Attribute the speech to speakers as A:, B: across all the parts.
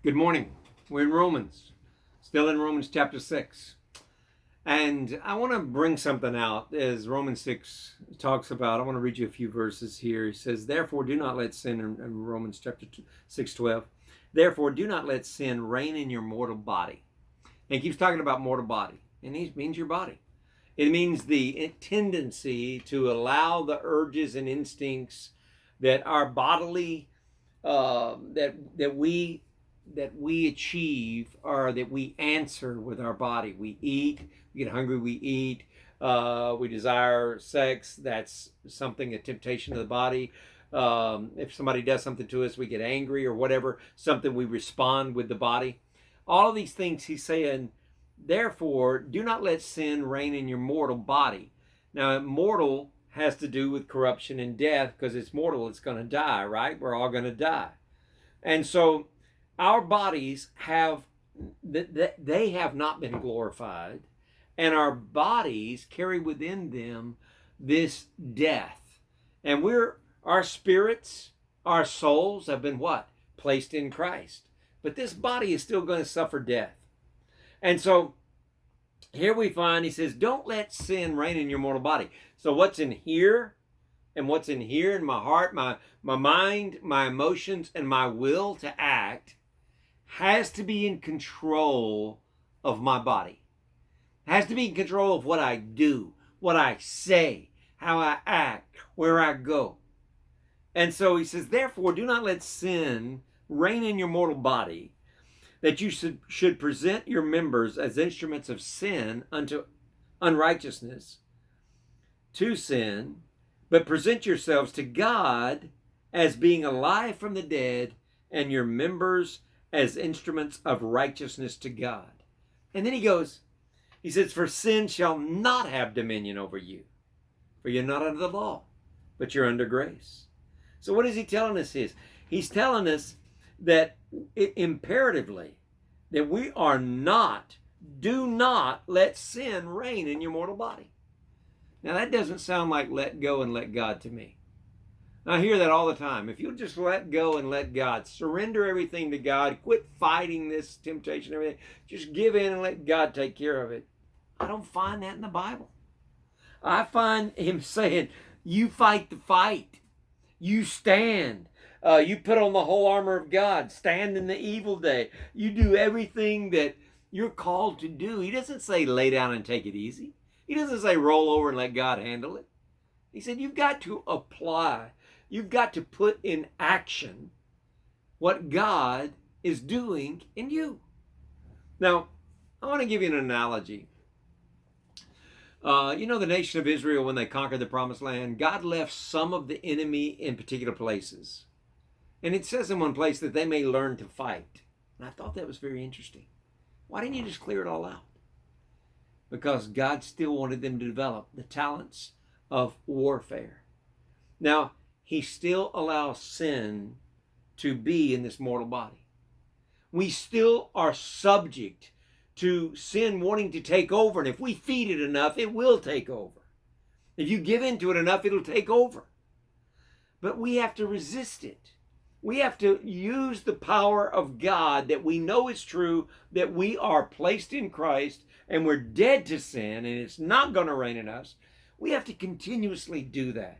A: Good morning. We're in Romans, still in Romans chapter 6. And I want to bring something out as Romans 6 talks about. I want to read you a few verses here. He says, therefore, do not let sin, in Romans chapter 6:12, therefore, do not let sin reign in your mortal body. And he keeps talking about mortal body, and he means your body. It means the tendency to allow the urges and instincts that our bodily, that we achieve, or that we answer with our body. We eat, we get hungry, we eat, we desire sex. That's something, a temptation of the body. If somebody does something to us, we get angry or whatever, something we respond with the body. All of these things he's saying, therefore, do not let sin reign in your mortal body. Now, mortal has to do with corruption and death, because it's mortal, it's going to die, right? We're all going to die. And so our bodies they have not been glorified, and our bodies carry within them this death. And our spirits, our souls have been what? Placed in Christ. But this body is still going to suffer death. And so here we find, he says, don't let sin reign in your mortal body. So what's in here, and what's in here in my heart, my mind, my emotions, and my will to act has to be in control of my body. Has to be in control of what I do, what I say, how I act, where I go. And so he says, therefore, do not let sin reign in your mortal body, that you should present your members as instruments of sin unto unrighteousness, to sin, but present yourselves to God as being alive from the dead, and your members as instruments of righteousness to God. And then he says, for sin shall not have dominion over you, for you're not under the law, but you're under grace. So what is he telling us here? He's telling us that imperatively, that do not let sin reign in your mortal body. Now that doesn't sound like let go and let God to me. I hear that all the time. If you'll just let go and let God, surrender everything to God, quit fighting this temptation, everything, just give in and let God take care of it. I don't find that in the Bible. I find him saying, you fight the fight. You stand. You put on the whole armor of God. Stand in the evil day. You do everything that you're called to do. He doesn't say lay down and take it easy. He doesn't say roll over and let God handle it. He said you've got to apply. You've got to put in action what God is doing in you. Now, I want to give you an analogy. The nation of Israel, when they conquered the promised land, God left some of the enemy in particular places. And it says in one place that they may learn to fight. And I thought that was very interesting. Why didn't you just clear it all out? Because God still wanted them to develop the talents of warfare. Now, he still allows sin to be in this mortal body. We still are subject to sin wanting to take over. And if we feed it enough, it will take over. If you give into it enough, it'll take over. But we have to resist it. We have to use the power of God that we know is true, that we are placed in Christ and we're dead to sin and it's not going to reign in us. We have to continuously do that.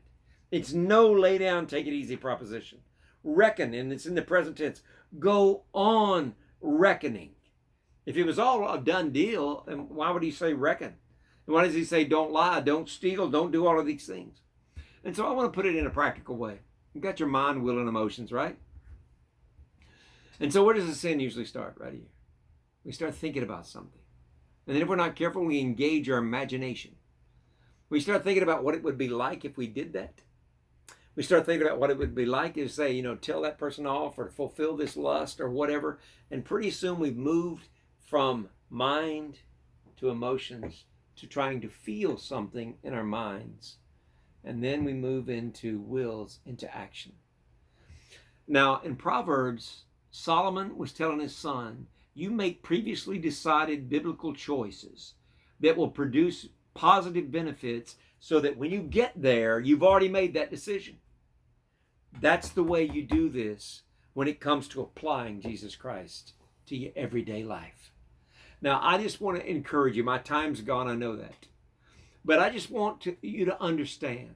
A: It's no lay down, take it easy proposition. Reckon, and it's in the present tense. Go on reckoning. If it was all a done deal, then why would he say reckon? And why does he say don't lie, don't steal, don't do all of these things? And so I want to put it in a practical way. You've got your mind, will, and emotions, right? And so where does the sin usually start? Right here. We start thinking about something. And then if we're not careful, we engage our imagination. We start thinking about what it would be like if we did that. We start thinking about what it would be like to say, tell that person off or fulfill this lust or whatever. And pretty soon we've moved from mind to emotions to trying to feel something in our minds. And then we move into wills, into action. Now, in Proverbs, Solomon was telling his son, you make previously decided biblical choices that will produce positive benefits so that when you get there, you've already made that decision. That's the way you do this when it comes to applying Jesus Christ to your everyday life. Now, I just want to encourage you. My time's gone, I know that. But I just want you to understand.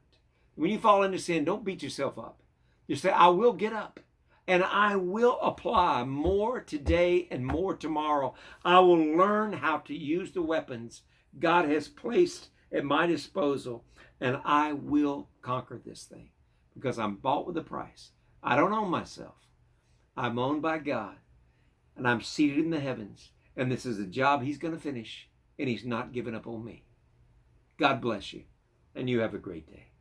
A: When you fall into sin, don't beat yourself up. Just say, I will get up. And I will apply more today and more tomorrow. I will learn how to use the weapons God has placed at my disposal. And I will conquer this thing. Because I'm bought with a price. I don't own myself. I'm owned by God. And I'm seated in the heavens. And this is a job He's going to finish. And He's not giving up on me. God bless you. And you have a great day.